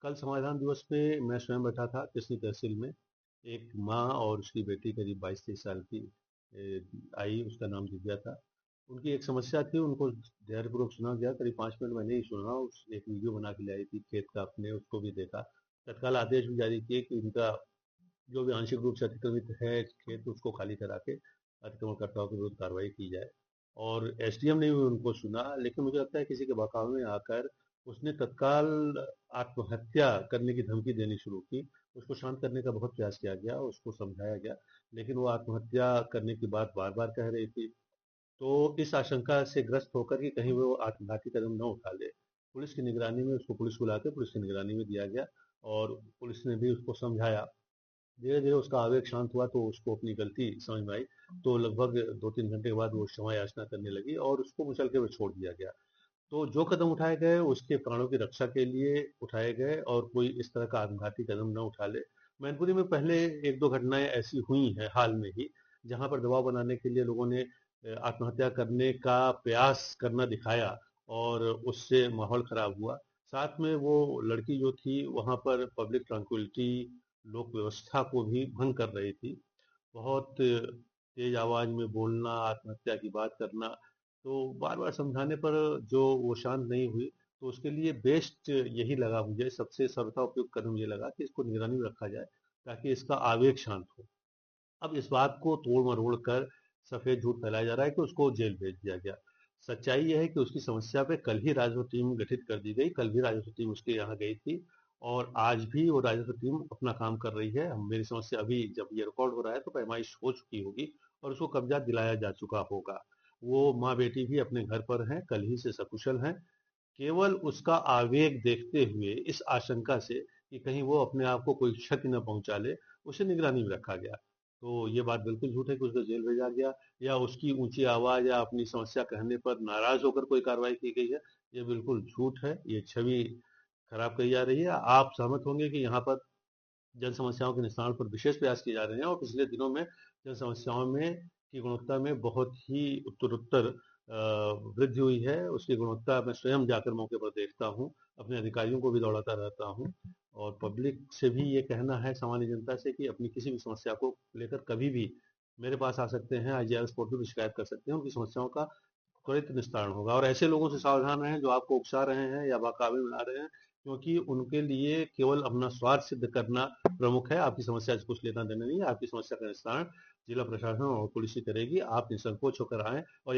कल संविधान दिवस पे मैं स्वयं बैठा था कृष्ण तहसील में। एक माँ और उसकी बेटी करीब 22-23 साल की आई, उसका नाम दिव्या था। उनकी एक समस्या थी, उनको धैर्यपूर्वक सुना गया। करीब 5 मिनट मैंने ही सुना। उस एक वीडियो बना के लाई थी खेत का अपने, उसको भी देखा। तत्काल आदेश भी जारी किए कि उनका जो भी आंशिक रूप से अतिक्रमित है खेत, उसको खाली करा के अतिक्रमणकर्ताओं के विरुद्ध कार्रवाई की जाए। और एसडीएम ने भी उनको सुना, लेकिन मुझे लगता है किसी के बहकावे में आकर उसने तत्काल आत्महत्या करने की धमकी देनी शुरू की। उसको शांत करने का बहुत प्रयास किया गया, उसको समझाया गया, लेकिन वो आत्महत्या करने की बात बार बार कह रही थी। तो इस आशंका से ग्रस्त होकर कि कहीं वो आत्मघाती कदम न उठा ले, पुलिस की निगरानी में उसको पुलिस बुला के पुलिस की निगरानी में दिया गया। और पुलिस ने भी उसको समझाया। धीरे धीरे उसका आवेग शांत हुआ तो उसको अपनी गलती समझ में आई। तो लगभग 2-3 घंटे के बाद वो क्षमा याचना करने लगी और उसको मुचलके हुए छोड़ दिया गया। तो जो कदम उठाए गए उसके प्राणों की रक्षा के लिए उठाए गए, और कोई इस तरह का आत्मघाती कदम न उठा ले। मैनपुरी में पहले 1-2 घटनाएं ऐसी हुई हैं हाल में ही, जहां पर दबाव बनाने के लिए लोगों ने आत्महत्या करने का प्रयास करना दिखाया, और उससे माहौल खराब हुआ। साथ में वो लड़की जो थी वहां पर पब्लिक ट्रैंक्विलिटी, लोक व्यवस्था को भी भंग कर रही थी। बहुत तेज आवाज में बोलना, आत्महत्या की बात करना। तो बार बार समझाने पर जो वो शांत नहीं हुई, तो उसके लिए बेस्ट यही लगा, मुझे सबसे सर्वथा उपयुक्त कदम ये लगा कि इसको निगरानी में रखा जाए, ताकि इसका आवेग शांत हो। अब इस बात को तोड़ मरोड़ कर सफेद झूठ फैलाया जा रहा है कि उसको जेल भेज दिया गया। सच्चाई यह है कि उसकी समस्या पे कल ही राजस्व टीम गठित कर दी गई, कल भी राजस्व टीम उसके यहाँ गई थी। और आज भी वो राजस्व टीम अपना काम कर रही है। मेरी समस्या अभी जब ये रिकॉर्ड हो रहा है तो पैमाइश हो चुकी होगी और उसको कब्जा दिलाया जा चुका होगा। वो माँ बेटी भी अपने घर पर हैं, कल ही से सकुशल हैं। केवल उसका आवेग देखते हुए, इस आशंका से कि कहीं वो अपने आप को कोई क्षति न पहुंचा ले, उसे निगरानी में रखा गया। तो ये बात बिल्कुल झूठ है कि उसको जेल भेजा गया, या उसकी ऊंची आवाज या अपनी समस्या कहने पर नाराज होकर कोई कार्रवाई की गई है। ये बिल्कुल झूठ है, ये छवि खराब करी जा रही है। आप सहमत होंगे कि यहाँ पर जन समस्याओं के निस्तारण पर विशेष प्रयास किए जा रहे हैं, और पिछले दिनों में जन समस्याओं में की गुणवत्ता में बहुत ही उत्तरोत्तर वृद्धि हुई है। उसकी गुणवत्ता मैं स्वयं जाकर मौके पर देखता हूँ, अपने अधिकारियों को भी दौड़ाता रहता हूँ। और पब्लिक से भी ये कहना है, सामान्य जनता से, कि अपनी किसी भी समस्या को लेकर कभी भी मेरे पास आ सकते हैं, IGRS पोर्टल पर शिकायत कर सकते हैं। उनकी समस्याओं का त्वरित निस्तारण होगा। और ऐसे लोगों से सावधान रहें जो आपको उकसा रहे हैं या बहकावे में ला रहे हैं, क्योंकि उनके लिए केवल अपना स्वार्थ सिद्ध करना प्रमुख है। आपकी समस्या से कुछ लेना देना नहीं है। आपकी समस्या का निस्तारण जिला प्रशासन और पुलिस ही करेगी। आप निसंकोच होकर आएं और